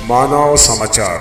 मानव समाचार,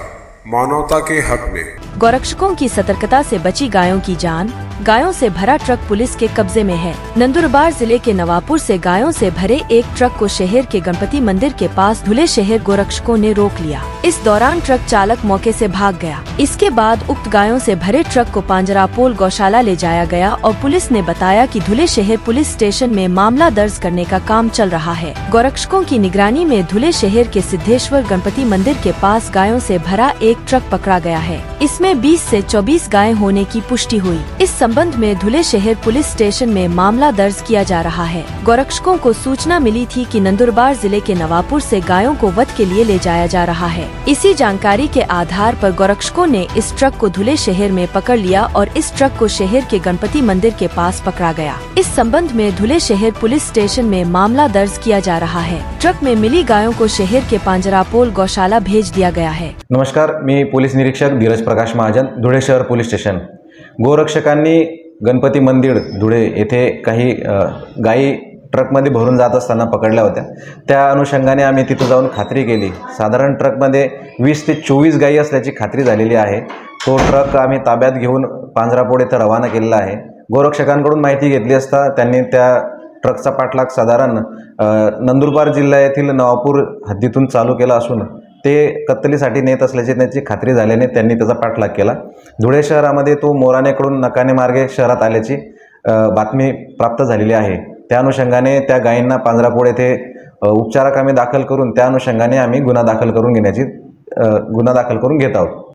मानवता के हक में। गौरक्षकों की सतर्कता से बची गायों की जान। गायों से भरा ट्रक पुलिस के कब्जे में है। नंदुरबार जिले के नवापुर से गायों से भरे एक ट्रक को शहर के गणपति मंदिर के पास धुले शहर गोरक्षकों ने रोक लिया। इस दौरान ट्रक चालक मौके से भाग गया। इसके बाद उक्त गायों से भरे ट्रक को पांजरापोल गौशाला ले जाया गया और पुलिस ने बताया कि धुले शहर पुलिस स्टेशन में मामला दर्ज करने का काम चल रहा है। गौरक्षकों की निगरानी में धुले शहर के सिद्धेश्वर गणपति मंदिर के पास गायों से भरा एक ट्रक पकड़ा गया है। इसमें 20 से 24 गायें होने की पुष्टि हुई। इस संबंध में धुले शहर पुलिस स्टेशन में मामला दर्ज किया जा रहा है। गौरक्षकों को सूचना मिली थी कि नंदुरबार जिले के नवापुर से गायों को वध के लिए ले जाया जा रहा है। इसी जानकारी के आधार पर गौरक्षकों ने इस ट्रक को धुले शहर में पकड़ लिया और इस ट्रक को शहर के गणपति मंदिर के पास पकड़ा गया। इस संबंध में धुले शहर पुलिस स्टेशन में मामला दर्ज किया जा रहा है। ट्रक में मिली गायों को शहर के पांजरापोल गौशाला भेज दिया गया है। नमस्कार, मी पोलीस निरीक्षक धीरज प्रकाश महाजन, धुळे शहर पोलीस स्टेशन। गोरक्षकांनी गणपती मंदिर धुळे येथे काही गायी ट्रकमध्ये भरून जात असताना पकडल्या होत्या। त्या अनुषंगाने आम्ही तिथे जाऊन खात्री केली। साधारण ट्रकमध्ये 20 ते 24 गायी असल्याची खात्री झालेली आहे। तो ट्रक आम्ही ताब्यात घेऊन पांजरापोळ येथे रवाना केलेला आहे। गोरक्षकांकडून माहिती घेतली असता त्यांनी त्या ट्रकचा पाठलाग साधारण नंदुरबार जिल्ह्यातील नवापूर हद्दीतून चालू केला असून ते कत्तलीसाठी नेत असल्याची त्यांची खात्री झाल्याने त्यांनी त्याचा पाठलाग केला। धुळे शहरामध्ये तो मोराणेकडून नकाने मार्गे शहरात आल्याची बातमी प्राप्त झालेली आहे। त्या अनुषंगाने त्या गायींना पांजरापोळ येथे उपचाराकामी दाखल करून त्या अनुषंगाने आम्ही गुन्हा दाखल करून घेत आहोत।